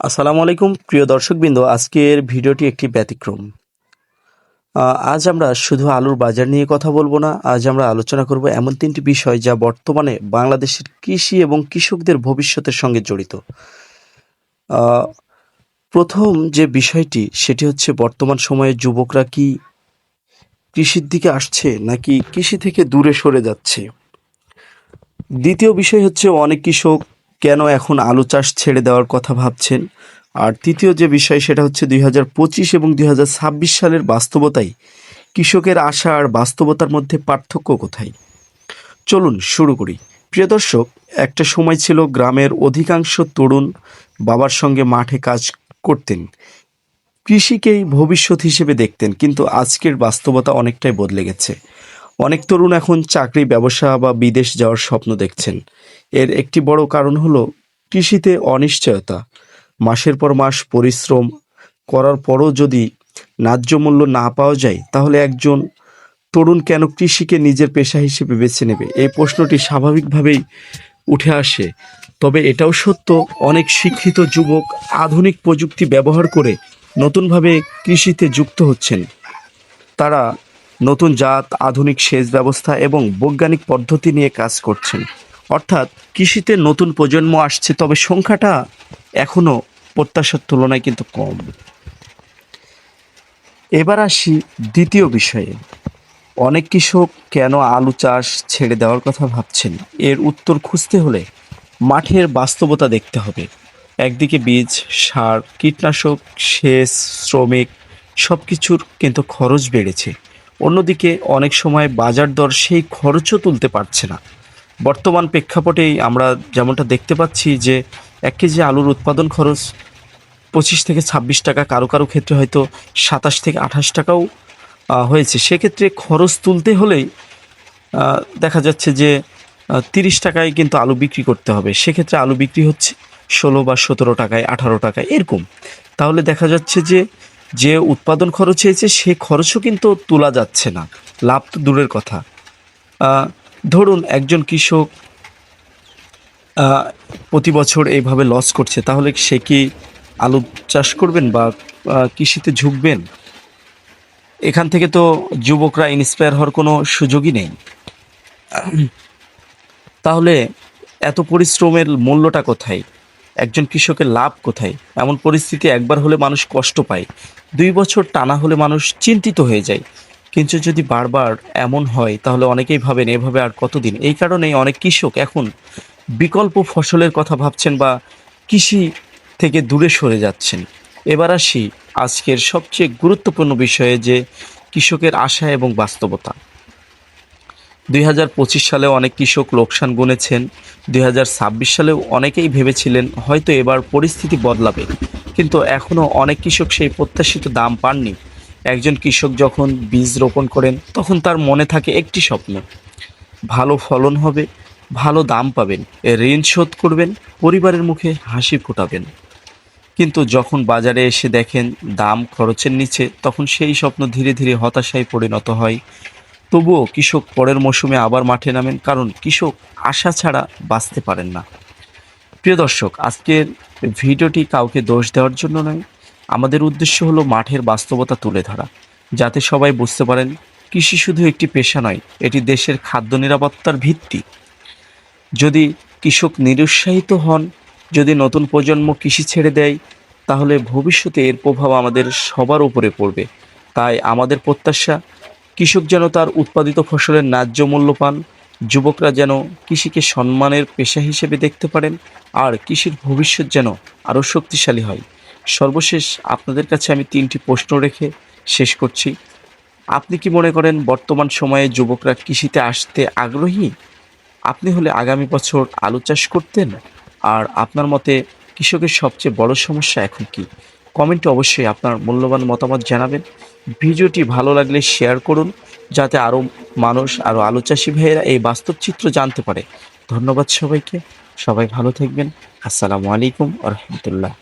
আসসালামু আলাইকুম প্রিয় দর্শকবৃন্দ, আজকের ভিডিওটি একটি ব্যতিক্রম। আজ আমরা শুধু আলুর বাজার নিয়ে কথা বলবো না, আজ আমরা আলোচনা করব এমন তিনটি বিষয় যা বর্তমানে বাংলাদেশের কৃষি এবং কৃষকদের ভবিষ্যতের সঙ্গে জড়িত। আহ, প্রথম যে বিষয়টি সেটি হচ্ছে বর্তমান সময়ে যুবকরা কি কৃষির দিকে আসছে নাকি কৃষি থেকে দূরে সরে যাচ্ছে। দ্বিতীয় বিষয় হচ্ছে অনেক কৃষক কেন এখন আলু চাষ ছেড়ে দেওয়ার কথা ভাবছেন। আর তৃতীয় যে বিষয় সেটা হচ্ছে 2025 এবং 2026 সালের বাস্তবতায় কৃষকের আশা আর বাস্তবতার মধ্যে পার্থক্য কোথায়। চলুন শুরু করি। প্রিয় দর্শক, একটা সময় ছিল গ্রামের অধিকাংশ তরুণ বাবার সঙ্গে মাঠে কাজ করতেন, কৃষিকেই ভবিষ্যৎ হিসেবে দেখতেন। কিন্তু আজকের বাস্তবতা অনেকটাই বদলে গেছে। অনেক তরুণ এখন চাকরি, ব্যবসা বা বিদেশ যাওয়ার স্বপ্ন দেখছেন। এর একটি বড় কারণ হলো কৃষিতে অনিশ্চয়তা। মাসের পর মাস পরিশ্রম করার পরও যদি ন্যায্য মূল্য না পাওয়া যায়, তাহলে একজন তরুণ কেন কৃষিকে নিজের পেশা হিসেবে বেছে নেবে? এই প্রশ্নটি স্বাভাবিকভাবেই উঠে আসে। তবে এটাও সত্য, অনেক শিক্ষিত যুবক আধুনিক প্রযুক্তি ব্যবহার করে নতুনভাবে কৃষিতে যুক্ত হচ্ছেন। তারা নতুন জাত, আধুনিক সেচ ব্যবস্থা এবং বৈজ্ঞানিক পদ্ধতি নিয়ে কাজ করছেন। অর্থাৎ কৃষিতে নতুন প্রজন্ম আসছে, তবে সংখ্যাটা এখনো প্রত্যাশার তুলনায় কিন্তু কম। এবার আসি দ্বিতীয় বিষয়ে, অনেক কৃষক কেন আলু চাষ ছেড়ে দেওয়ার কথা ভাবছেন। এর উত্তর খুঁজতে হলে মাঠের বাস্তবতা দেখতে হবে। একদিকে বীজ, সার, কীটনাশক, সেচ, শ্রমিক সব কিছুর কিন্তু খরচ বেড়েছে। অন্যদিকে অনেক সময় বাজার দর সেই খরচও তুলতে পারছে না। বর্তমান প্রেক্ষাপটেই আমরা যেমনটা দেখতে পাচ্ছি যে 1 কেজি আলুর উৎপাদন খরচ 25 থেকে 26 টাকা, কারো কারো ক্ষেত্রে হয়তো 27 থেকে 28 টাকাও হয়েছে। সেক্ষেত্রে খরচ তুলতে হলেই দেখা যাচ্ছে যে 30 টাকায় কিন্তু আলু বিক্রি করতে হবে। সেক্ষেত্রে আলু বিক্রি হচ্ছে 16 বা 17 টাকায়, 18 টাকায় এরকম। তাহলে দেখা যাচ্ছে যে যে উৎপাদন খরচ হয়েছে সে খরচও কিন্তু তোলা যাচ্ছে না, লাভ তো দূরের কথা। আহ, ধরুন একজন কৃষক প্রতি বছর এইভাবে লস করছে, তাহলে সে কি আলু চাষ করবেন বা কৃষিতে ঝুঁকবেন? এখান থেকে তো যুবকরা ইন্সপায়ার হওয়ার কোনো সুযোগই নেই। তাহলে এত পরিশ্রমের মূল্যটা কোথায়? একজন কৃষকের লাভ কোথায়? এমন পরিস্থিতি একবার হলে মানুষ কষ্ট পায়, 2 বছর টানা হলে মানুষ চিন্তিত হয়ে যায়। কিন্তু যদি বারবার এমন হয় তাহলে অনেকেই ভাবেন এভাবে আর কতদিন। এই কারণেই অনেক কৃষক এখন বিকল্প ফসলের কথা ভাবছেন বা কৃষি থেকে দূরে সরে যাচ্ছেন। এবার আসি আজকের সবচেয়ে গুরুত্বপূর্ণ বিষয়ে, যে কৃষকের আশা এবং বাস্তবতা। 2025 সালেও অনেক কৃষক লোকসান গুনেছেন। 2026 সালেও অনেকেই ভেবেছিলেন হয়তো এবার পরিস্থিতি বদলাবে, কিন্তু এখনও অনেক কৃষক সেই প্রত্যাশিত দাম পাননি। একজন কৃষক যখন বীজ রোপণ করেন তখন তার মনে থাকে একটি স্বপ্ন, ভালো ফলন হবে, ভালো দাম পাবেন, ঋণ শোধ করবেন, পরিবারের মুখে হাসি ফোটাবেন। কিন্তু যখন বাজারে এসে দেখেন দাম খরচের নিচে, তখন সেই স্বপ্ন ধীরে ধীরে হতাশায় পরিণত হয়। তবুও কৃষক পরের মৌসুমে আবার মাঠে নামেন, কারণ কৃষক আশা ছাড়া বাঁচতে পারেন না। প্রিয় দর্শক, আজকের ভিডিওটি কাউকে দোষ দেওয়ার জন্য নয়, আমাদের উদ্দেশ্য হলো মাঠের বাস্তবতা তুলে ধরা, যাতে সবাই বুঝতে পারেন কৃষি শুধু একটি পেশা নয়, এটি দেশের খাদ্য নিরাপত্তার ভিত্তি। যদি কৃষক নিরুৎসাহিত হন, যদি নতুন প্রজন্ম কৃষি ছেড়ে দেয়, তাহলে ভবিষ্যতে এর প্রভাব আমাদের সবার উপরে পড়বে। তাই আমাদের প্রত্যাশা, কৃষক যেন তার উৎপাদিত ফসলের ন্যায্য মূল্য পান, যুবকরা যেন কৃষিকে সম্মানের পেশা হিসেবে দেখতে পারেন, আর কৃষির ভবিষ্যৎ যেন আরও শক্তিশালী হয়। সর্বশেষ আপনাদের কাছে আমি 3টি প্রশ্ন রেখে শেষ করছি। আপনি কি মনে করেন বর্তমান সময়ে যুবকরা কৃষিতে আসতে আগ্রহী? আপনি হলে আগামী বছর আলু চাষ করতেন? আর আপনার মতে কৃষকের সবচেয়ে বড় সমস্যা এখন কি? কমেন্টে অবশ্যই আপনার মূল্যবান মতামত জানাবেন। ভিডিওটি ভালো লাগলে শেয়ার করুন, যাতে আরও মানুষ, আরও আলু চাষি ভাইয়েরা এই বাস্তব চিত্র জানতে পারে। ধন্যবাদ সবাইকে। সবাই ভালো থাকবেন। আসসালামু আলাইকুম আ রহমতুল্লাহ।